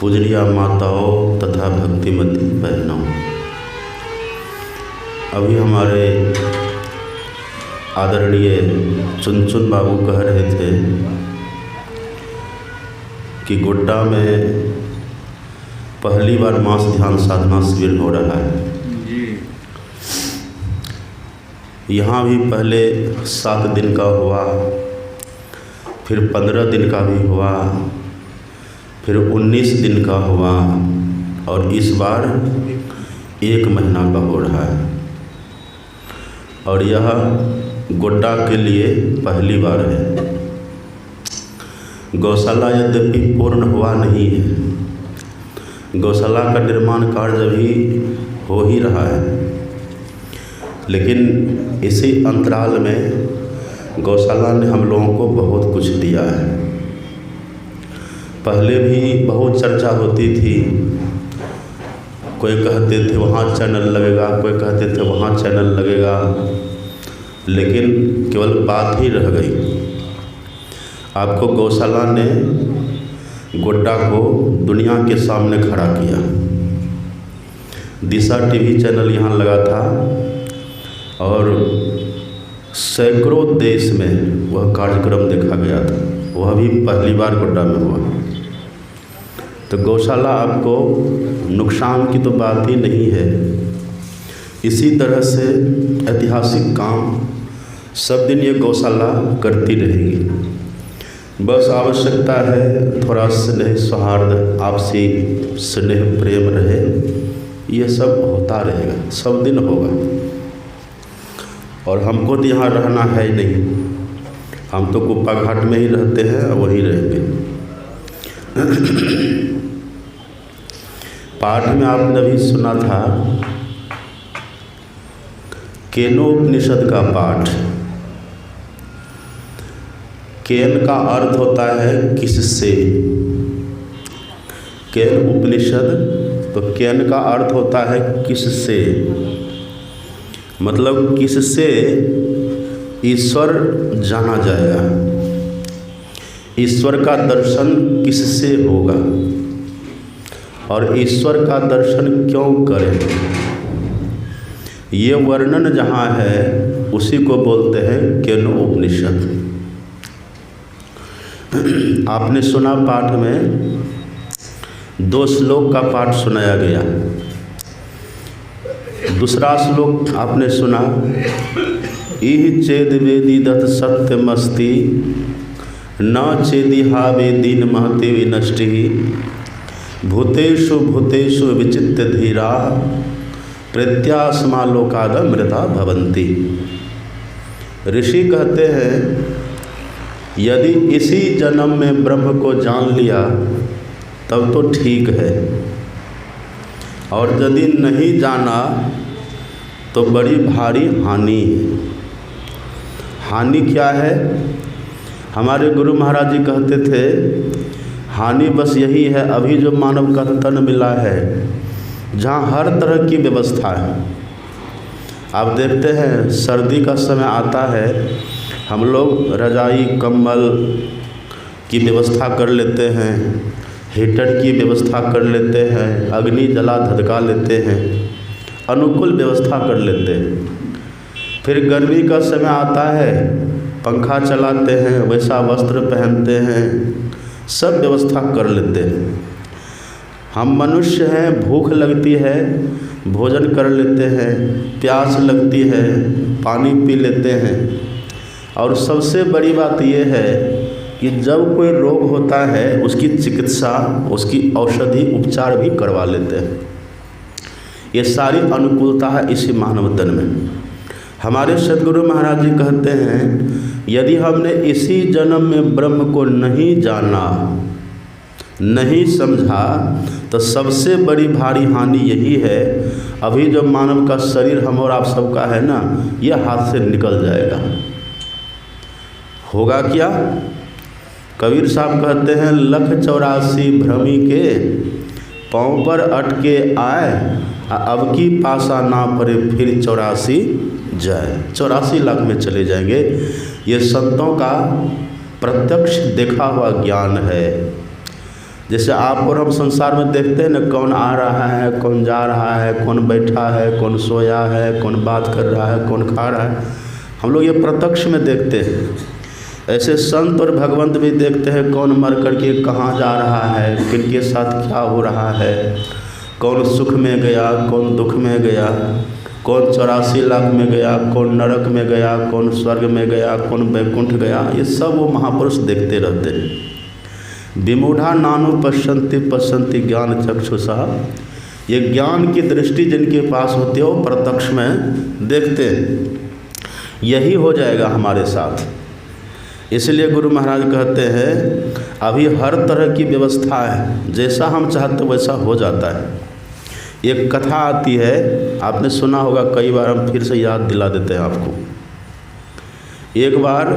पूजनीय माताओं तथा भक्तिमती बहनों, अभी हमारे आदरणीय चुनचुन बाबू कह रहे थे कि गोड्डा में पहली बार मास ध्यान साधना शिविर हो रहा है। यहाँ भी पहले 7 दिन का हुआ, फिर 15 दिन का भी हुआ, फिर 19 दिन का हुआ और इस बार 1 महीना का हो रहा है। और यह गोड्डा के लिए पहली बार है। गौशाला यद्यपि पूर्ण हुआ नहीं है, गौशाला का निर्माण कार्य अभी हो ही रहा है, लेकिन इसी अंतराल में गौशाला ने हम लोगों को बहुत कुछ दिया है। पहले भी बहुत चर्चा होती थी, कोई कहते थे वहाँ चैनल लगेगा, कोई कहते थे वहाँ चैनल लगेगा, लेकिन केवल बात ही रह गई। आपको गौशाला ने गोड्डा को दुनिया के सामने खड़ा किया। दिशा टीवी चैनल यहाँ लगा था और सैकड़ों देश में वह कार्यक्रम देखा गया था। वह भी पहली बार गोड्डा में हुआ। तो गौशाला आपको नुकसान की तो बात ही नहीं है। इसी तरह से ऐतिहासिक काम सब दिन ये गौशाला करती रहेगी। बस आवश्यकता है थोड़ा स्नेह सौहार्द, आपसी स्नेह प्रेम रहे, ये सब होता रहेगा, सब दिन होगा। और हमको तो यहाँ रहना है ही नहीं, हम तो कुप्पा घाट में ही रहते हैं और वहीं रहेंगे। पाठ में आपने भी सुना था केनोपनिषद का पाठ। केन का अर्थ होता है किससे। केन उपनिषद, तो केन का अर्थ होता है किससे, मतलब किससे ईश्वर जाना जाएगा, ईश्वर का दर्शन किससे होगा और ईश्वर का दर्शन क्यों करें। ये वर्णन जहाँ है उसी को बोलते हैं केनोपनिषद। आपने सुना पाठ में 2 श्लोक का पाठ सुनाया गया। दूसरा श्लोक आपने सुना, इह चेद वेदिदत सत्यमस्ति न चेदिहा वेदीन महति विनष्टि भूतेषु भूतेषु विचित्य धीरा प्रत्यास्मा लोकादमृता भवन्ति। ऋषि कहते हैं यदि इसी जन्म में ब्रह्म को जान लिया तब तो ठीक है, और यदि नहीं जाना तो बड़ी भारी हानि है। हानि क्या है? हमारे गुरु महाराज जी कहते थे हानि बस यही है, अभी जो मानव का तन मिला है जहाँ हर तरह की व्यवस्था है। आप देखते हैं सर्दी का समय आता है, हम लोग रजाई कंबल की व्यवस्था कर लेते हैं, हीटर की व्यवस्था कर लेते हैं, अग्नि जला धधका लेते हैं, अनुकूल व्यवस्था कर लेते हैं। फिर गर्मी का समय आता है, पंखा चलाते हैं, वैसा वस्त्र पहनते हैं, सब व्यवस्था कर लेते हैं। हम मनुष्य हैं, भूख लगती है, भोजन कर लेते हैं, प्यास लगती है, पानी पी लेते हैं। और सबसे बड़ी बात यह है कि जब कोई रोग होता है उसकी चिकित्सा, उसकी औषधि उपचार भी करवा लेते हैं। ये सारी अनुकूलता है इसी मानव तन में। हमारे सद्गुरु महाराज जी कहते हैं यदि हमने इसी जन्म में ब्रह्म को नहीं जाना, नहीं समझा, तो सबसे बड़ी भारी हानि यही है, अभी जो मानव का शरीर हम और आप सबका है ना, यह हाथ से निकल जाएगा। होगा क्या? कबीर साहब कहते हैं 184 भ्रमी के पाँव पर अटके आए, अब की पासा ना पड़े फिर 84 जाए। 84 लाख में चले जाएंगे। ये संतों का प्रत्यक्ष देखा हुआ ज्ञान है। जैसे आप और हम संसार में देखते हैं ना, कौन आ रहा है, कौन जा रहा है, कौन बैठा है, कौन सोया है, कौन बात कर रहा है, कौन खा रहा है, हम लोग ये प्रत्यक्ष में देखते हैं। ऐसे संत और भगवंत भी देखते हैं कौन मर करके कहाँ जा रहा है, किनके साथ क्या हो रहा है, कौन सुख में गया, कौन दुख में गया, कौन 84 लाख में गया, कौन नरक में गया, कौन स्वर्ग में गया, कौन वैकुंठ गया। ये सब वो महापुरुष देखते रहते हैं। विमूढ़ा नानु पश्यन्ति पश्यन्ति ज्ञान चक्षुषा, ये ज्ञान की दृष्टि जिनके पास होती है वो प्रत्यक्ष में देखते हैं। यही हो जाएगा हमारे साथ। इसलिए गुरु महाराज कहते हैं अभी हर तरह की व्यवस्था है, जैसा हम चाहते वैसा हो जाता है। एक कथा आती है, आपने सुना होगा, कई बार हम फिर से याद दिला देते हैं आपको। एक बार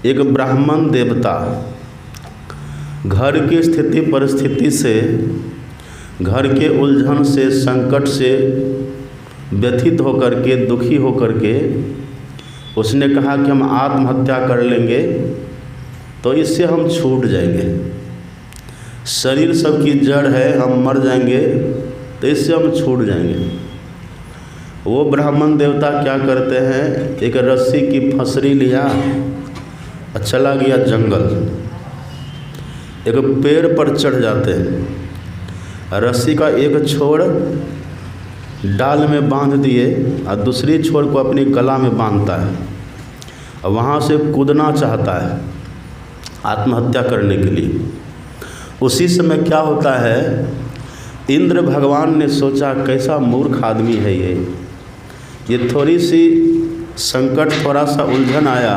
एक ब्राह्मण देवता घर की स्थिति परिस्थिति से, घर के उलझन से, संकट से व्यथित होकर के, दुखी होकर के उसने कहा कि हम आत्महत्या कर लेंगे तो इससे हम छूट जाएंगे। शरीर सबकी जड़ है, हम मर जाएंगे तो इससे हम छूट जाएंगे। वो ब्राह्मण देवता क्या करते हैं, एक रस्सी की फंसरी लिया और चला गया जंगल। एक पेड़ पर चढ़ जाते हैं, रस्सी का एक छोर डाल में बांध दिए और दूसरी छोर को अपनी गला में बांधता है और वहाँ से कूदना चाहता है आत्महत्या करने के लिए। उसी समय क्या होता है, इंद्र भगवान ने सोचा कैसा मूर्ख आदमी है ये थोड़ी सी संकट, थोड़ा सा उलझन आया,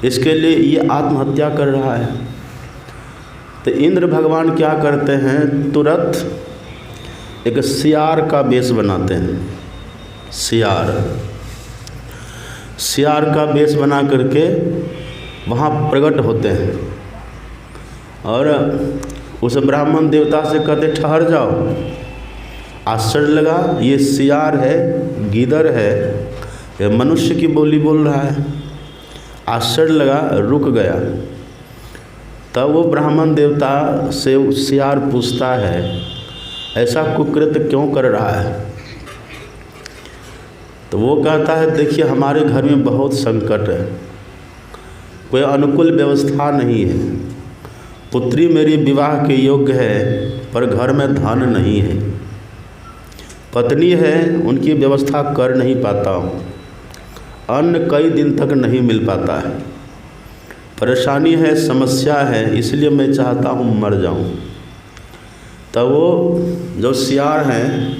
इसके लिए ये आत्महत्या कर रहा है। तो इंद्र भगवान क्या करते हैं, तुरंत एक सियार का वेश बनाते हैं। सियार का वेश बना करके वहाँ प्रकट होते हैं और उस ब्राह्मण देवता से कहते ठहर जाओ। आश्चर्य लगा, ये सियार है, गीदड़ है, ये मनुष्य की बोली बोल रहा है। आश्चर्य लगा, रुक गया। तब वो ब्राह्मण देवता से सियार पूछता है ऐसा कुकृत्य क्यों कर रहा है। तो वो कहता है देखिए हमारे घर में बहुत संकट है, कोई अनुकूल व्यवस्था नहीं है, पुत्री मेरी विवाह के योग्य है पर घर में धन नहीं है, पत्नी है उनकी व्यवस्था कर नहीं पाता हूँ, अन्न कई दिन तक नहीं मिल पाता है, परेशानी है, समस्या है, इसलिए मैं चाहता हूँ मर जाऊँ। तब वो जो सियार हैं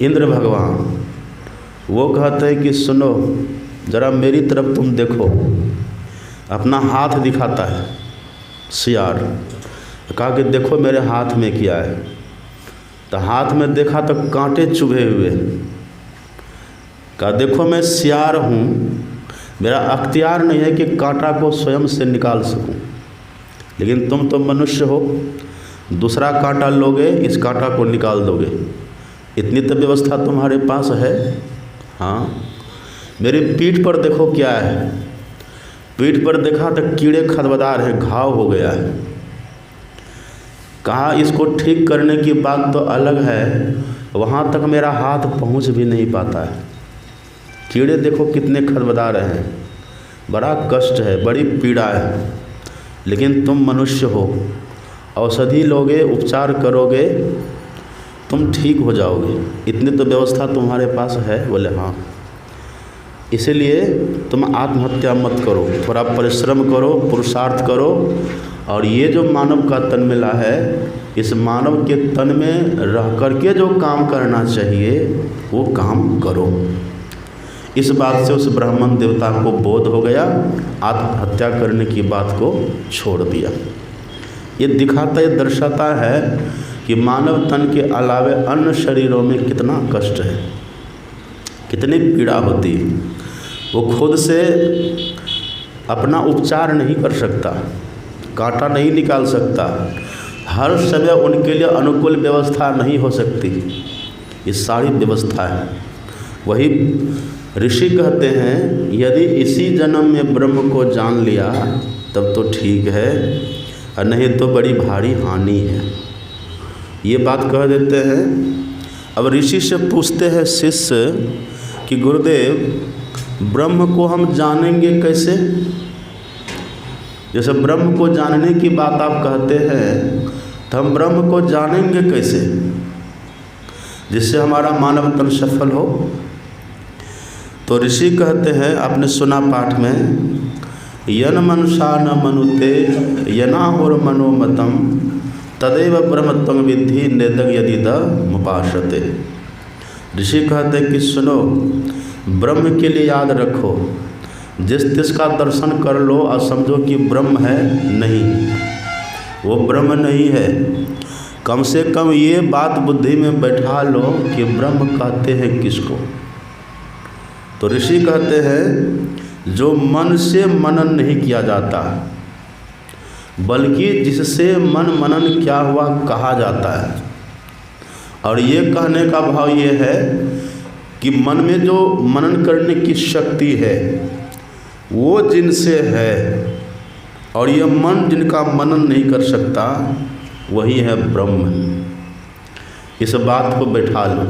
इंद्र भगवान, वो कहते हैं कि सुनो ज़रा मेरी तरफ तुम देखो। अपना हाथ दिखाता है सियार, कहा कि देखो मेरे हाथ में क्या है। तो हाथ में देखा तो कांटे चुभे हुए। कहा देखो मैं सियार हूँ, मेरा अख्तियार नहीं है कि कांटा को स्वयं से निकाल सकूं, लेकिन तुम तो मनुष्य हो, दूसरा कांटा लोगे, इस कांटा को निकाल दोगे, इतनी तो व्यवस्था तुम्हारे पास है। हाँ, मेरी पीठ पर देखो क्या है। पीठ पर देखा तो कीड़े खदबदार हैं, घाव हो गया है। कहा इसको ठीक करने की बात तो अलग है, वहाँ तक मेरा हाथ पहुँच भी नहीं पाता है। कीड़े देखो कितने खदबदार हैं, बड़ा कष्ट है, बड़ी पीड़ा है, लेकिन तुम मनुष्य हो, औषधि लोगे, उपचार करोगे, तुम ठीक हो जाओगे, इतनी तो व्यवस्था तुम्हारे पास है। बोले हाँ, इसीलिए तुम आत्महत्या मत करो, थोड़ा परिश्रम करो, पुरुषार्थ करो, और ये जो मानव का तन मिला है, इस मानव के तन में रह करके जो काम करना चाहिए वो काम करो। इस बात से उस ब्राह्मण देवता को बोध हो गया, आत्महत्या करने की बात को छोड़ दिया। ये दिखाता, ये दर्शाता है कि मानव तन के अलावे अन्य शरीरों में कितना कष्ट है, कितनी पीड़ा होती है। वो खुद से अपना उपचार नहीं कर सकता, कांटा नहीं निकाल सकता, हर समय उनके लिए अनुकूल व्यवस्था नहीं हो सकती। ये सारी व्यवस्था है। वही ऋषि कहते हैं यदि इसी जन्म में ब्रह्म को जान लिया तब तो ठीक है, और नहीं तो बड़ी भारी हानि है। ये बात कह देते हैं। अब ऋषि से पूछते हैं शिष्य कि गुरुदेव ब्रह्म को हम जानेंगे कैसे? जैसे ब्रह्म को जानने की बात आप कहते हैं, तो हम ब्रह्म को जानेंगे कैसे जिससे हमारा मानव तन सफल हो? तो ऋषि कहते हैं, आपने सुना पाठ में, यन मनुषा न मनुते यनाहुर मनोमतम तदेव ब्रह्मत्वं विद्धि नेदग यदिद मुपासते। ऋषि कहते हैं कि सुनो, ब्रह्म के लिए याद रखो, जिसका दर्शन कर लो और समझो कि ब्रह्म है, नहीं, वो ब्रह्म नहीं है। कम से कम ये बात बुद्धि में बैठा लो कि ब्रह्म कहते हैं किसको। तो ऋषि कहते हैं जो मन से मनन नहीं किया जाता, बल्कि जिससे मन मनन क्या हुआ कहा जाता है। और ये कहने का भाव ये है कि मन में जो मनन करने की शक्ति है वो जिनसे है, और ये मन जिनका मनन नहीं कर सकता वही है ब्रह्म। इस बात को बैठा लो।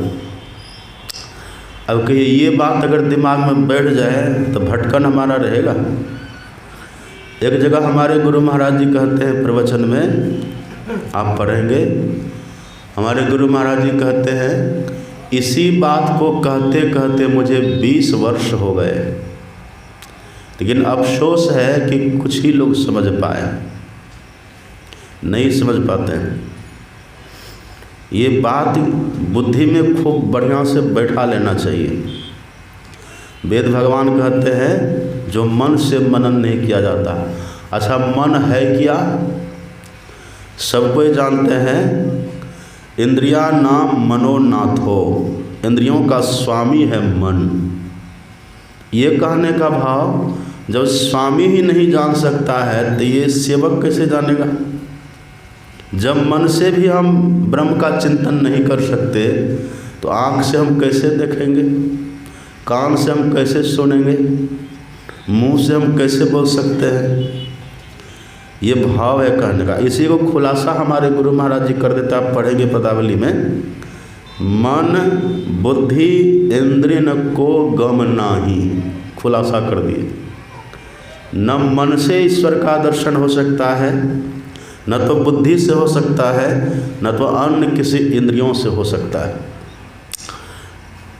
अब कहिए ये बात अगर दिमाग में बैठ जाए तो भटकन हमारा रहेगा। एक जगह हमारे गुरु महाराज जी कहते हैं प्रवचन में, आप पढ़ेंगे, हमारे गुरु महाराज जी कहते हैं, इसी बात को कहते कहते मुझे 20 वर्ष हो गए, लेकिन अफसोस है कि कुछ ही लोग समझ पाए, नहीं समझ पाते हैं। ये बात बुद्धि में खूब बढ़िया से बैठा लेना चाहिए। वेद भगवान कहते हैं जो मन से मनन नहीं किया जाता। अच्छा, मन है क्या? सब कोई जानते हैं, इंद्रिया नाम मनोनाथो, इंद्रियों का स्वामी है मन। ये कहने का भाव, जब स्वामी ही नहीं जान सकता है तो ये सेवक कैसे जानेगा? जब मन से भी हम ब्रह्म का चिंतन नहीं कर सकते तो आँख से हम कैसे देखेंगे, कान से हम कैसे सुनेंगे, मुंह से हम कैसे बोल सकते हैं? ये भाव है कहने का। इसी को खुलासा हमारे गुरु महाराज जी कर देते, आप पढ़ेंगे पदावली में, मन बुद्धि इंद्रियन को गम नाही, खुलासा कर दिए। न मन से ईश्वर का दर्शन हो सकता है, न तो बुद्धि से हो सकता है, न तो अन्य किसी इंद्रियों से हो सकता है।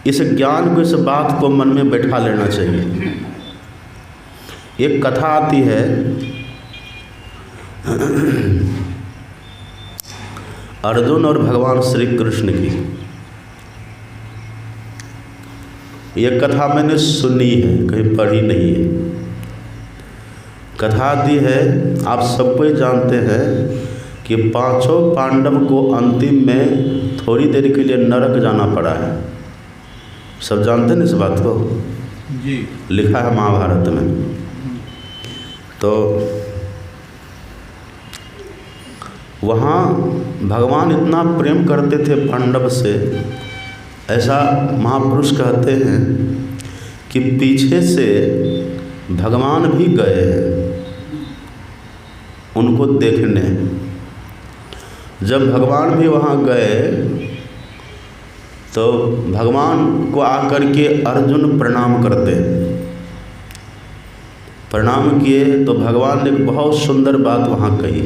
इस ज्ञान को, इस बात को मन में बैठा लेना चाहिए। एक कथा आती है, अर्जुन और भगवान श्री कृष्ण की। ये कथा मैंने सुनी है, कहीं पढ़ी नहीं है। कथा दी है, आप सबको ही जानते हैं कि पांचों पांडव को अंतिम में थोड़ी देर के लिए नरक जाना पड़ा है। सब जानते हैं इस बात को जी, लिखा है महाभारत में। तो वहाँ भगवान इतना प्रेम करते थे पांडव से, ऐसा महापुरुष कहते हैं कि पीछे से भगवान भी गए हैं उनको देखने। जब भगवान भी वहाँ गए तो भगवान को आकर के अर्जुन प्रणाम करते, प्रणाम किए तो भगवान ने एक बहुत सुंदर बात वहाँ कही।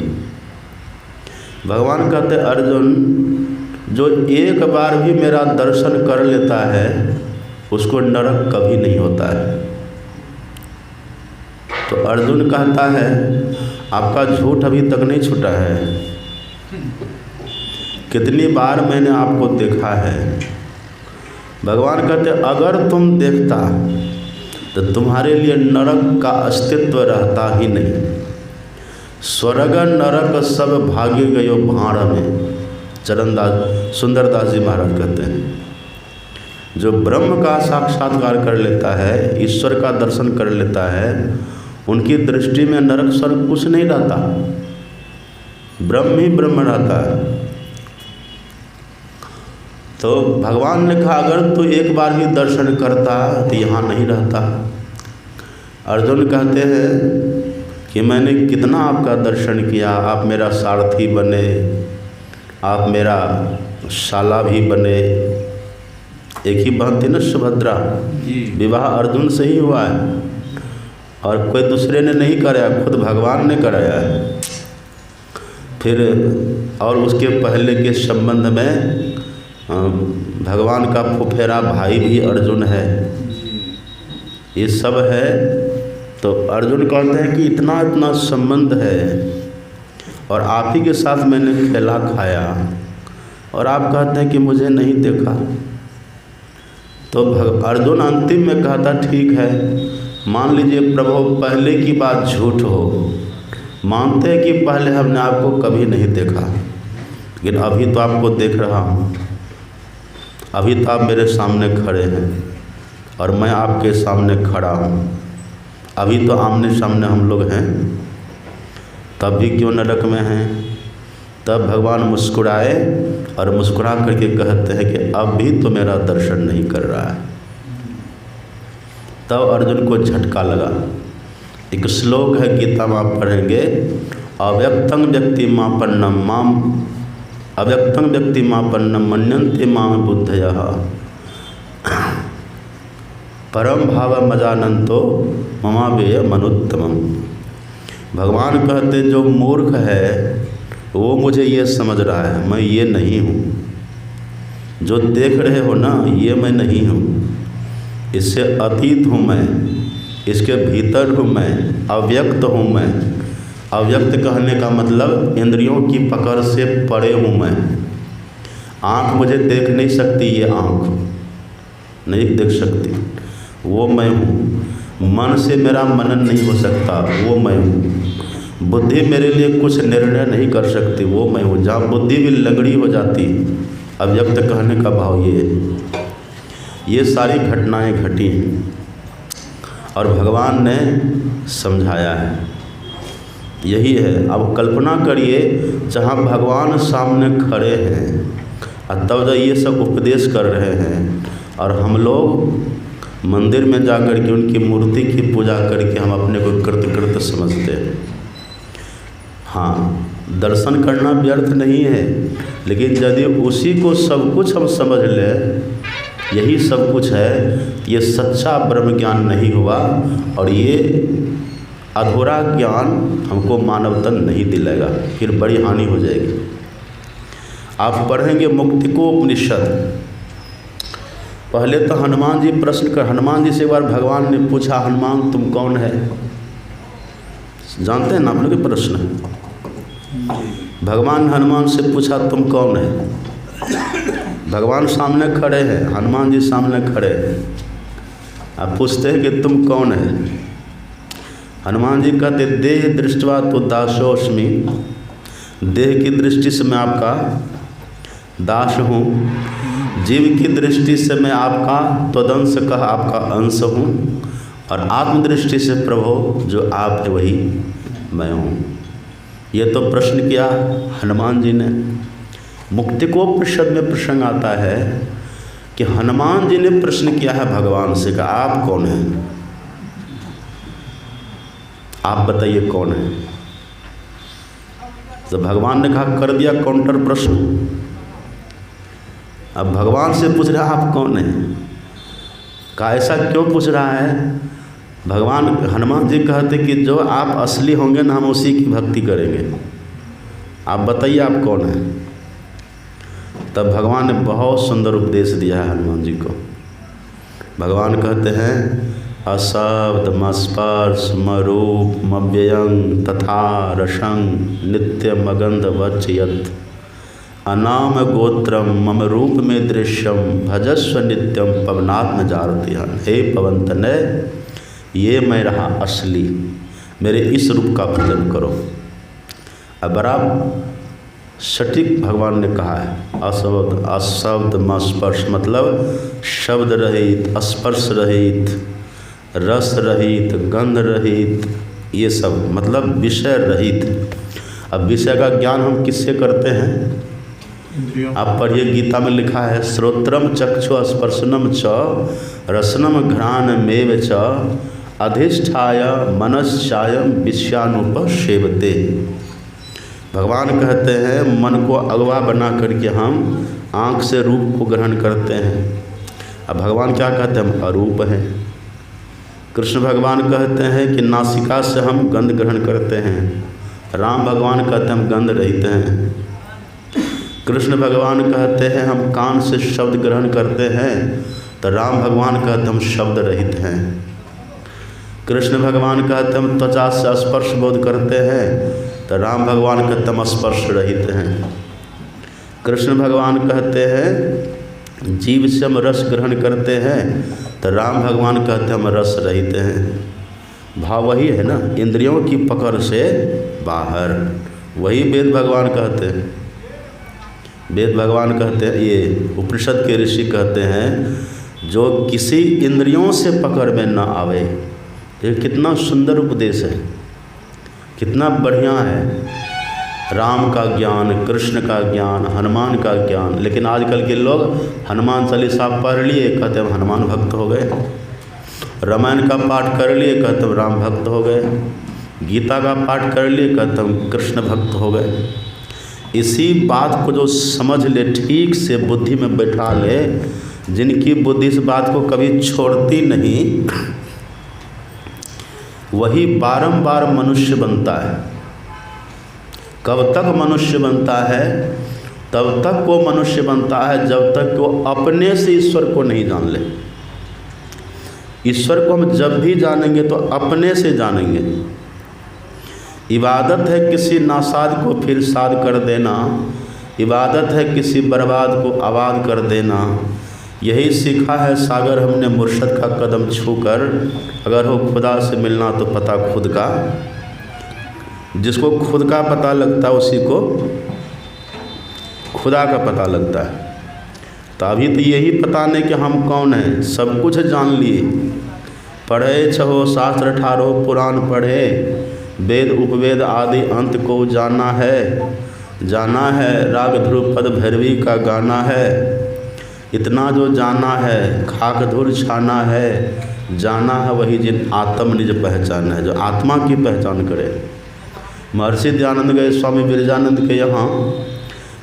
भगवान कहते, अर्जुन जो एक बार भी मेरा दर्शन कर लेता है उसको नरक कभी नहीं होता है। तो अर्जुन कहता है, आपका झूठ अभी तक नहीं छूटा है, कितनी बार मैंने आपको देखा है। भगवान कहते, अगर तुम देखता तो तुम्हारे लिए नरक का अस्तित्व रहता ही नहीं। स्वर्ग नरक सब भागे गयो भाड़ में, चरणदास सुंदरदास जी महाराज कहते हैं। जो ब्रह्म का साक्षात्कार कर लेता है, ईश्वर का दर्शन कर लेता है, उनकी दृष्टि में नरक स्वर्ग कुछ नहीं रहता, ब्रह्म ही ब्रह्म रहता है। तो भगवान ने कहा, अगर तू एक बार भी दर्शन करता तो यहाँ नहीं रहता। अर्जुन कहते हैं कि मैंने कितना आपका दर्शन किया, आप मेरा सारथी बने, आप मेरा शाला भी बने। एक ही बहन थी ना सुभद्रा, विवाह अर्जुन से ही हुआ है और कोई दूसरे ने नहीं कराया, खुद भगवान ने कराया है। फिर और उसके पहले के संबंध में भगवान का फुफेरा भाई भी अर्जुन है। ये सब है तो अर्जुन कहते हैं कि इतना इतना संबंध है और आप ही के साथ मैंने खेला खाया और आप कहते हैं कि मुझे नहीं देखा। तो अर्जुन अंतिम में कहता ठीक है, मान लीजिए प्रभु पहले की बात झूठ हो, मानते हैं कि पहले हमने आपको कभी नहीं देखा, लेकिन अभी तो आपको देख रहा हूँ, अभी तो आप मेरे सामने खड़े हैं और मैं आपके सामने खड़ा हूँ, अभी तो आमने सामने हम लोग हैं, तब भी क्यों नरक में हैं। तब भगवान मुस्कुराए और मुस्कुरा करके कहते हैं कि अब भी तो मेरा दर्शन नहीं कर रहा है। तब अर्जुन को झटका लगा। एक श्लोक है गीता में, आप पढ़ेंगे, अव्यक्तं व्यक्तिमापन्नम माम अव्यक्तं व्यक्तिमापन्नम मन्यन्ते माम बुद्धयः परम भावमजानन्तो ममावेय मनुत्तमम्। भगवान कहते जो मूर्ख है वो मुझे ये समझ रहा है मैं ये नहीं हूँ, जो देख रहे हो ना ये मैं नहीं हूँ, इससे अतीत हूँ मैं, इसके भीतर हूँ मैं, अव्यक्त हूँ मैं। अव्यक्त कहने का मतलब इंद्रियों की पकड़ से परे हूँ मैं। आँख मुझे देख नहीं सकती, ये आँख नहीं देख सकती, वो मैं हूँ। मन से मेरा मनन नहीं हो सकता, वो मैं हूँ। बुद्धि मेरे लिए कुछ निर्णय नहीं कर सकती, वो मैं हूँ। जहाँ बुद्धि भी लंगड़ी हो जाती, अव्यक्त कहने का भाव ये सारी घटनाएं घटी और भगवान ने समझाया है। यही है। अब कल्पना करिए जहाँ भगवान सामने खड़े हैं और तब जब ये सब उपदेश कर रहे हैं और हम लोग मंदिर में जाकर के उनकी मूर्ति की पूजा करके हम अपने को कृतकृत समझते हैं। हाँ, दर्शन करना व्यर्थ नहीं है, लेकिन यदि उसी को सब कुछ हम समझ लें, यही सब कुछ है, ये सच्चा ब्रह्म ज्ञान नहीं हुआ और ये अधूरा ज्ञान हमको मानवतन नहीं दिलाएगा, फिर बड़ी हानि हो जाएगी। आप पढ़ेंगे मुक्तिकोपनिषद। पहले तो हनुमान जी हनुमान जी से एक बार भगवान ने पूछा, हनुमान तुम कौन है? जानते हैं ना आप लोग प्रश्न? भगवान हनुमान से पूछा तुम कौन है? भगवान सामने खड़े हैं, हनुमान जी सामने खड़े हैं। आप पूछते हैं कि तुम कौन है? हनुमान जी कहते देह दृष्टवा तो दासोस्मि, देह की दृष्टि से मैं आपका दास हूँ, जीव की दृष्टि से मैं आपका त्वदंश कह आपका अंश हूँ, और आत्मदृष्टि से प्रभु जो आप है वही मैं हूँ। ये तो प्रश्न किया हनुमान जी ने। मुक्तिकोपनिषद में प्रसंग आता है कि हनुमान जी ने प्रश्न किया है भगवान से, कहा आप कौन हैं? आप बताइए कौन है? तो भगवान ने कहा, कर दिया काउंटर प्रश्न। अब भगवान से पूछ रहा आप कौन है? कहा ऐसा क्यों पूछ रहा है? भगवान हनुमान जी कहते कि जो आप असली होंगे ना हम उसी की भक्ति करेंगे, आप बताइए आप कौन है? तब भगवान ने बहुत सुंदर उपदेश दिया है हनुमान जी को। भगवान कहते हैं अशब्दमस्पर्श मरूप मव्ययं तथा रसंग नित्यम अगंध वच्यत अनाम गोत्रम मम रूप में दृश्यम भजस्व नित्यम पवनात्म जारतिहन। हे पवन तनय, ये मैं रहा असली, मेरे इस रूप का भजन करो। अब बराबर सटीक भगवान ने कहा है। अशब्दमस्पर्श मतलब शब्द रहित, स्पर्श रहित, रस रहित, गंध रहित, ये सब मतलब विषय रहित। अब विषय का ज्ञान हम किससे करते हैं? आप पढ़िए, गीता में लिखा है श्रोत्रम चक्षु स्पर्शनम च रसनम घ्राणमेव च अधिष्ठाय मनश्चायम विषयानुपसेवते। भगवान कहते हैं मन को अगवा बना करके हम आँख से रूप को ग्रहण करते हैं। अब भगवान क्या कहते हैं? हम अरूप हैं। कृष्ण भगवान कहते हैं कि नासिका से हम गंध ग्रहण करते हैं। राम भगवान कहते हैं हम गंध रहित हैं। कृष्ण भगवान कहते हैं हम कान से शब्द ग्रहण करते हैं, तो राम भगवान कहते हैं हम शब्द रहित हैं। कृष्ण भगवान कहते हैं हम त्वचा से स्पर्श बोध करते हैं, तो राम भगवान कहते हैं हम स्पर्श रहित हैं। कृष्ण भगवान कहते हैं जीव से हम रस ग्रहण करते हैं, तो राम भगवान कहते हैं हम रस रहित हैं। भाव वही है ना, इंद्रियों की पकड़ से बाहर। वही वेद भगवान कहते हैं। वेद भगवान कहते हैं, ये उपनिषद के ऋषि कहते हैं जो किसी इंद्रियों से पकड़ में ना आवे। ये कितना सुंदर उपदेश है, कितना बढ़िया है। राम का ज्ञान, कृष्ण का ज्ञान, हनुमान का ज्ञान। लेकिन आजकल के लोग हनुमान चालीसा पढ़ लिए, कहते हैं हनुमान भक्त हो गए। रामायण का पाठ कर लिए, कहते हैं राम भक्त हो गए। गीता का पाठ कर लिए, कहते हैं कृष्ण भक्त हो गए। इसी बात को जो समझ ले, ठीक से बुद्धि में बैठा ले, जिनकी बुद्धि इस बात को कभी छोड़ती नहीं, वही बारंबार मनुष्य बनता है। कब तक मनुष्य बनता है? तब तक वो मनुष्य बनता है जब तक वो अपने से ईश्वर को नहीं जान ले। ईश्वर को हम जब भी जानेंगे तो अपने से जानेंगे। इबादत है किसी नासाद को फिर साद कर देना, इबादत है किसी बर्बाद को आबाद कर देना। यही सीखा है सागर हमने मुर्शद का कदम छूकर। अगर हो खुदा से मिलना तो पता खुद का। जिसको खुद का पता लगता है उसी को खुदा का पता लगता है। तो अभी तो यही पता नहीं कि हम कौन हैं। सब कुछ जान लिए, पढ़े छहो शास्त्र ठारो पुराण पढ़े, वेद उपवेद आदि अंत को जाना है राग ध्रुव पद भैरवी का गाना है। इतना जो जाना है खाक धूल छाना है, जाना है वही जिन आत्म निज पहचान है, जो आत्मा की पहचान करे। महर्षि दयानंद गए स्वामी विरजानंद के यहाँ।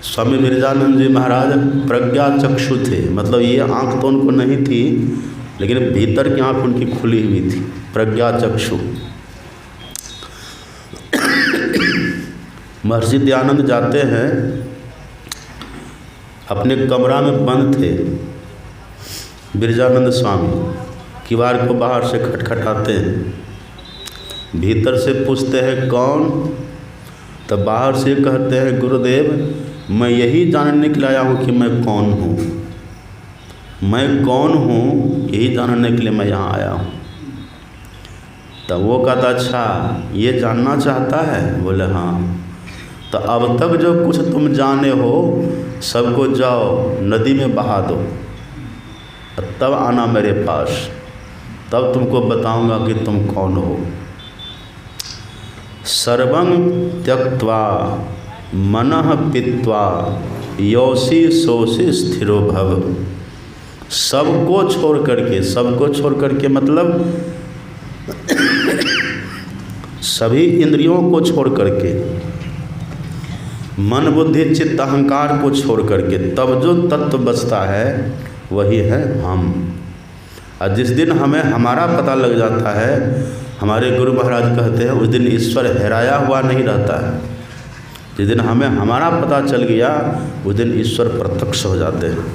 स्वामी विरजानंद जी महाराज प्रज्ञा चक्षु थे, मतलब ये आँख तो उनको नहीं थी, लेकिन भीतर की आँख उनकी खुली हुई थी, प्रज्ञा चक्षु। महर्षि दयानंद जाते हैं, अपने कमरा में बंद थे। विरजानंद स्वामी किवाड़ को बाहर से खटखटाते हैं, भीतर से पूछते हैं कौन? तब बाहर से कहते हैं गुरुदेव मैं यही जानने के लिए आया हूँ कि मैं कौन हूँ। मैं कौन हूँ यही जानने के लिए मैं यहाँ आया हूँ। तब वो कहता अच्छा ये जानना चाहता है? बोले हाँ। तो अब तक जो कुछ तुम जाने हो सबको जाओ नदी में बहा दो, तब आना मेरे पास, तब तुमको बताऊंगा कि तुम कौन हो। सर्वं त्यक्त्वा मनः पीत्वा योषि सोषि स्थिरो भव। सबको छोड़ करके मतलब सभी इंद्रियों को छोड़ करके, मन बुद्धि चित्त अहंकार को छोड़ करके, तब जो तत्व बचता है वही है हम। और जिस दिन हमें हमारा पता लग जाता है, हमारे गुरु महाराज कहते हैं उस दिन ईश्वर हेराया हुआ नहीं रहता है। जिस दिन हमें हमारा पता चल गया उस दिन ईश्वर प्रत्यक्ष हो जाते हैं।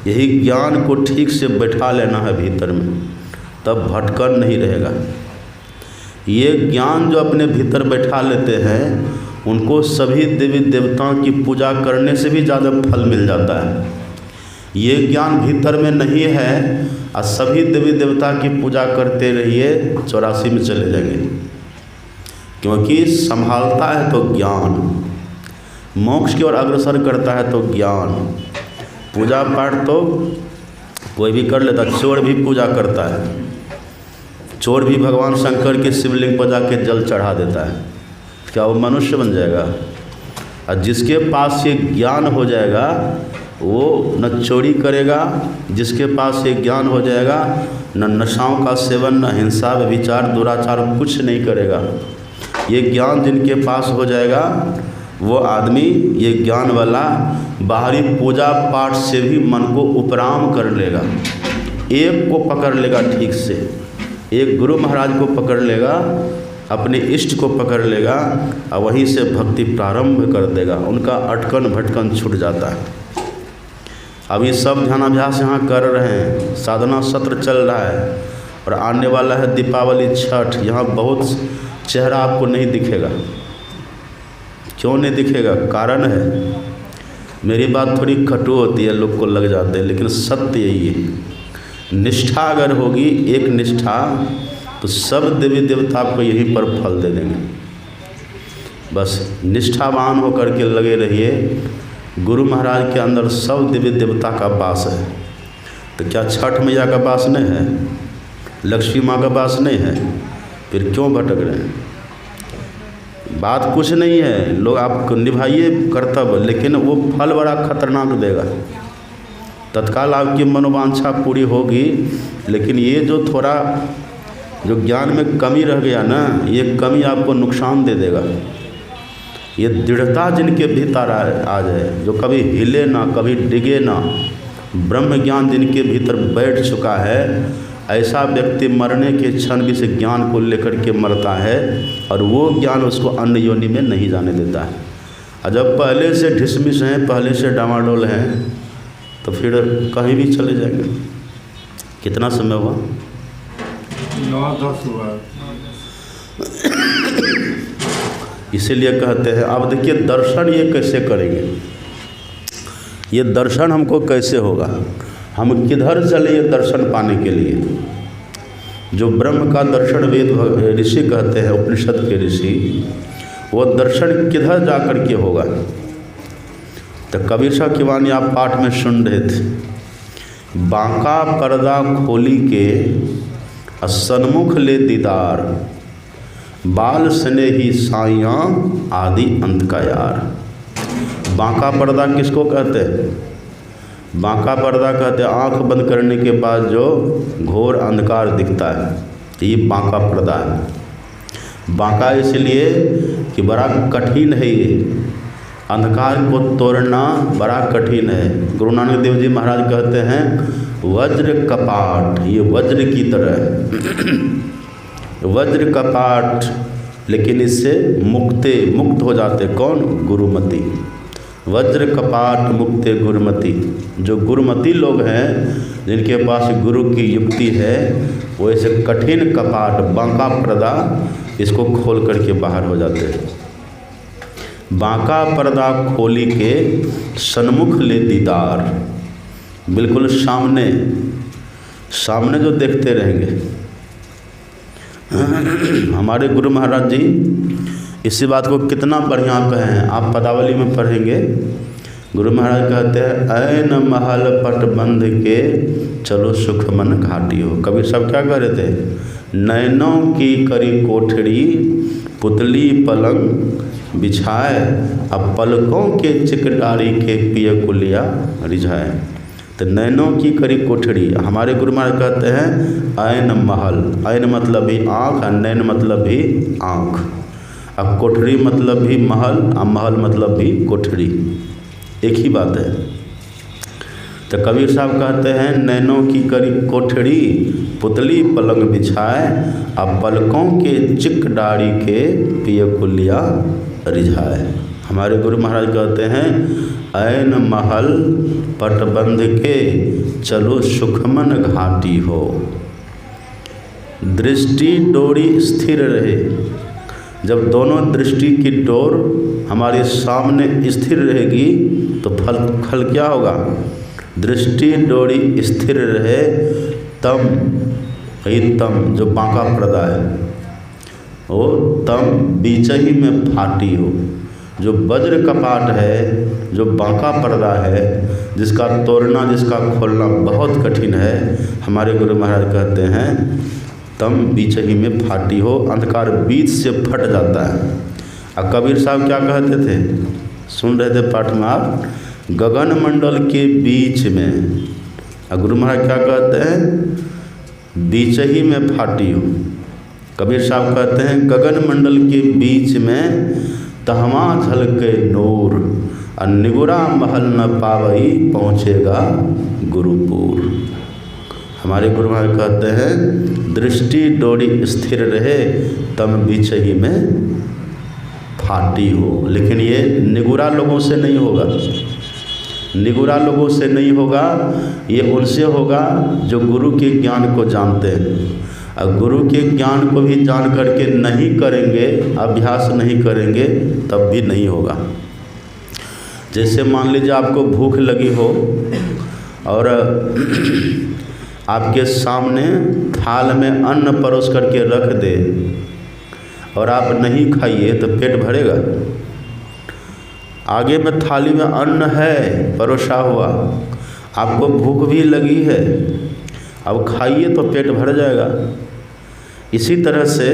यही ज्ञान को ठीक से बैठा लेना है भीतर में, तब भटकन नहीं रहेगा। ये ज्ञान जो अपने भीतर बैठा लेते हैं उनको सभी देवी देवताओं की पूजा करने से भी ज़्यादा फल मिल जाता है। ये ज्ञान भीतर में नहीं है और सभी देवी देवता की पूजा करते रहिए 84 में चले जाएंगे, क्योंकि संभालता है तो ज्ञान, मोक्ष की ओर अग्रसर करता है तो ज्ञान। पूजा पाठ तो कोई भी कर लेता, चोर भी पूजा करता है, चोर भी भगवान शंकर के शिवलिंग पर जाके जल चढ़ा देता है। क्या वो मनुष्य बन जाएगा? और जिसके पास ये ज्ञान हो जाएगा वो न चोरी करेगा, जिसके पास ये ज्ञान हो जाएगा न नशाओं का सेवन, न हिंसा, व्यभिचार, दुराचार कुछ नहीं करेगा। ये ज्ञान जिनके पास हो जाएगा वो आदमी, ये ज्ञान वाला, बाहरी पूजा पाठ से भी मन को उपराम कर लेगा। एक को पकड़ लेगा ठीक से, एक गुरु महाराज को पकड़ लेगा, अपने इष्ट को पकड़ लेगा और वहीं से भक्ति प्रारंभ कर देगा। उनका अटकन भटकन छूट जाता है। अभी सब ध्यानाभ्यास यहाँ कर रहे हैं, साधना सत्र चल रहा है और आने वाला है दीपावली, छठ। यहाँ बहुत चेहरा आपको नहीं दिखेगा। क्यों नहीं दिखेगा? कारण है, मेरी बात थोड़ी कटु होती है, लोग को लग जाते हैं, लेकिन सत्य यही है। निष्ठा अगर होगी, एक निष्ठा, तो सब देवी देवता आपको यहीं पर फल दे देंगे। बस निष्ठावान होकर के लगे रहिए। गुरु महाराज के अंदर सब देवी देवता का वास है। तो क्या छठ मैया का वास नहीं है? लक्ष्मी माँ का वास नहीं है? फिर क्यों भटक रहे हैं? बात कुछ नहीं है, लोग आप निभाइए कर्तव्य, लेकिन वो फल बड़ा खतरनाक देगा। तत्काल आपकी मनोवांछा पूरी होगी, लेकिन ये जो थोड़ा जो ज्ञान में कमी रह गया ना, ये कमी आपको नुकसान दे देगा। ये दृढ़ता जिनके भीतर आ जाए, जो कभी हिले ना, कभी डिगे ना, ब्रह्म ज्ञान जिनके भीतर बैठ चुका है, ऐसा व्यक्ति मरने के क्षण भी इस ज्ञान को लेकर के मरता है और वो ज्ञान उसको अन्य योनि में नहीं जाने देता है। और जब पहले से ढिसमिस हैं, पहले से डामाडोल हैं, तो फिर कहीं भी चले जाएंगे। कितना समय हुआ? 9-10 हुआ। इसीलिए कहते हैं, अब देखिए दर्शन ये कैसे करेंगे, ये दर्शन हमको कैसे होगा, हम किधर चले ये दर्शन पाने के लिए। जो ब्रह्म का दर्शन वेद ऋषि कहते हैं, उपनिषद के ऋषि, वो दर्शन किधर जा कर के होगा। तो कबीर साहब की वाणी आप पाठ में सुन रहे थे, बांका पर्दा खोली के सन्मुख ले दीदार, बाल स्नेही साइयाँ आदि अंत का यार। बांका पर्दा किसको कहते हैं? बांका पर्दा कहते हैं आँख बंद करने के बाद जो घोर अंधकार दिखता है, ये बांका पर्दा है। बांका इसलिए कि बड़ा कठिन है, ये अंधकार को तोड़ना बड़ा कठिन है। गुरु नानक देव जी महाराज कहते हैं वज्र कपाट, ये वज्र की तरह वज्र कपाट, लेकिन इससे मुक्त हो जाते कौन? गुरुमति। वज्र कपाट मुक्ते गुरुमति। जो गुरुमति लोग हैं, जिनके पास गुरु की युक्ति है, वो ऐसे कठिन कपाट बांका पर्दा इसको खोल करके बाहर हो जाते हैं। बांका पर्दा खोली के सन्मुख ले दीदार, बिल्कुल सामने सामने जो देखते रहेंगे। हमारे गुरु महाराज जी इसी बात को कितना बढ़िया कहें, आप पदावली में पढ़ेंगे। गुरु महाराज कहते हैं ऐन महल पट बंध के चलो सुख मन घाटी हो। कबीर साहब क्या कह रहे थे? नैनों की करी कोठरी पुतली पलंग बिछाए, अब पलकों के चिकडारी के पिय कुलिया रिझाए। तो नैनों की करी कोठरी, हमारे गुरु महाराज कहते हैं ऐन महल, ऐन मतलब भी आँख और नैन मतलब भी आँख, अब कोठरी मतलब भी महल और महल मतलब भी कोठरी, एक ही बात है। तो कबीर साहब कहते हैं नैनों की करी कोठरी पुतली पलंग बिछाए, अब पलकों के चिक डाड़ी के पिय कुलिया रिझाए। हमारे गुरु महाराज कहते हैं ऐन महल पट बंध के चलो सुखमन घाटी हो। दृष्टि डोरी स्थिर रहे, जब दोनों दृष्टि की डोर हमारे सामने स्थिर रहेगी तो फल क्या होगा? दृष्टि डोरी स्थिर रहे तम, तम जो बांका पर्दा है, वो तम बीच ही में फाटी हो। जो वज्र कपाट है, जो बांका पर्दा है, जिसका तोड़ना जिसका खोलना बहुत कठिन है, हमारे गुरु महाराज कहते हैं तम बीच ही में फाटी हो, अंधकार बीच से फट जाता है। और कबीर साहब क्या कहते थे? सुन रहे थे पाठ में आप, गगन मंडल के बीच में, गुरु महाराज क्या कहते हैं, बीच ही में फाटी हो। कबीर साहब कहते हैं गगन मंडल के बीच में तहवा झलके नूर, और निगुरा महल न पावई पहुँचेगा गुरुपुर। हमारे गुरु महाराज कहते हैं दृष्टि डोरी स्थिर रहे तम बीच ही में फाटी हो। लेकिन ये निगुरा लोगों से नहीं होगा, निगुरा लोगों से नहीं होगा, ये उनसे होगा जो गुरु के ज्ञान को जानते हैं। और गुरु के ज्ञान को भी जान करके नहीं करेंगे, अभ्यास नहीं करेंगे, तब भी नहीं होगा। जैसे मान लीजिए आपको भूख लगी हो और आपके सामने थाल में अन्न परोस करके रख दे और आप नहीं खाइए तो पेट भरेगा? आगे में थाली में अन्न है परोसा हुआ, आपको भूख भी लगी है, अब खाइए तो पेट भर जाएगा। इसी तरह से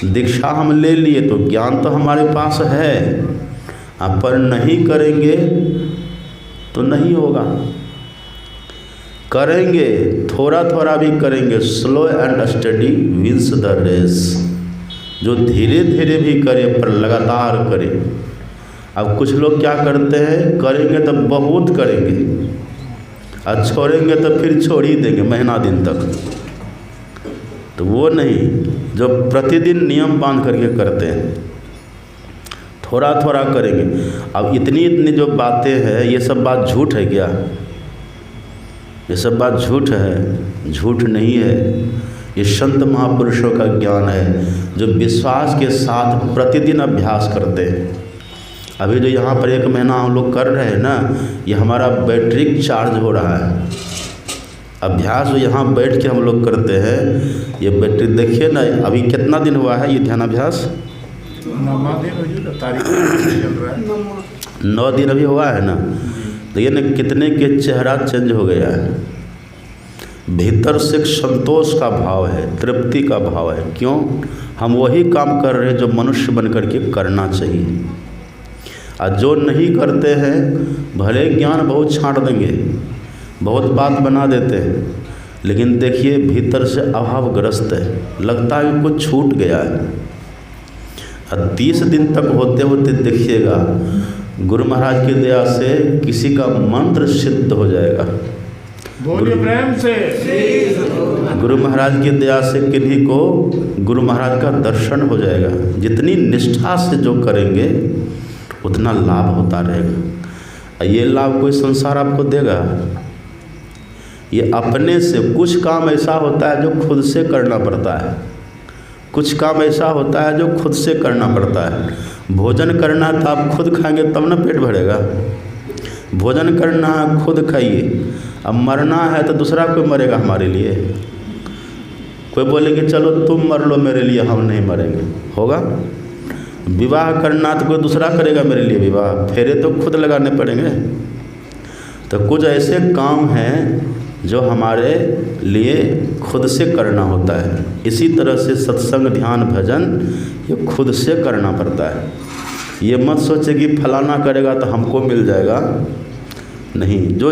दीक्षा हम ले लिए तो ज्ञान तो हमारे पास है, आप पर नहीं करेंगे तो नहीं होगा। करेंगे, थोड़ा थोड़ा भी करेंगे, slow and study wins the race. जो धीरे धीरे भी करे पर लगातार करे। अब कुछ लोग क्या करते हैं, करेंगे तो बहुत करेंगे और छोड़ेंगे तो फिर छोड़ ही देंगे महीना दिन तक। तो वो नहीं, जो प्रतिदिन नियम बांध करके करते हैं, थोड़ा थोड़ा करेंगे। अब इतनी इतनी जो बातें हैं, ये सब बात झूठ है क्या? ये सब बात झूठ है? झूठ नहीं है। ये संत महापुरुषों का ज्ञान है जो विश्वास के साथ प्रतिदिन अभ्यास करते हैं। अभी जो यहाँ पर 1 महीना हम लोग कर रहे हैं ना, ये हमारा बैटरी चार्ज हो रहा है। अभ्यास जो यहाँ बैठ के हम लोग करते हैं, ये बैटरी देखिए ना, अभी कितना दिन हुआ है ये ध्यान अभ्यास? 9 दिन अभी हुआ है ना। देखिए ना कितने के चेहरा चेंज हो गया है। भीतर से संतोष का भाव है, तृप्ति का भाव है। क्यों? हम वही काम कर रहे हैं जो मनुष्य बन करके करना चाहिए। और जो नहीं करते हैं, भले ज्ञान बहुत छांट देंगे, बहुत बात बना देते हैं, लेकिन देखिए भीतर से अभावग्रस्त है, लगता है कि कुछ छूट गया है। और 30 दिन तक होते होते देखिएगा गुरु महाराज की दया से किसी का मंत्र सिद्ध हो जाएगा। बोलिए प्रेम से। गुरु महाराज की दया से किन्हीं को गुरु महाराज का दर्शन हो जाएगा। जितनी निष्ठा से जो करेंगे उतना लाभ होता रहेगा। ये लाभ कोई संसार आपको देगा? ये अपने से। कुछ काम ऐसा होता है जो खुद से करना पड़ता है, कुछ काम ऐसा होता है जो खुद से करना पड़ता है। भोजन करना है तो आप खुद खाएंगे तब ना पेट भरेगा। भोजन करना है खुद खाइए। अब मरना है तो दूसरा कोई मरेगा हमारे लिए? कोई बोले कि चलो तुम मर लो मेरे लिए, हम नहीं मरेंगे, होगा? विवाह करना तो कोई दूसरा करेगा मेरे लिए विवाह, फेरे तो खुद लगाने पड़ेंगे। तो कुछ ऐसे काम हैं जो हमारे लिए खुद से करना होता है। इसी तरह से सत्संग, ध्यान, भजन ये खुद से करना पड़ता है। ये मत सोचे कि फलाना करेगा तो हमको मिल जाएगा, नहीं। जो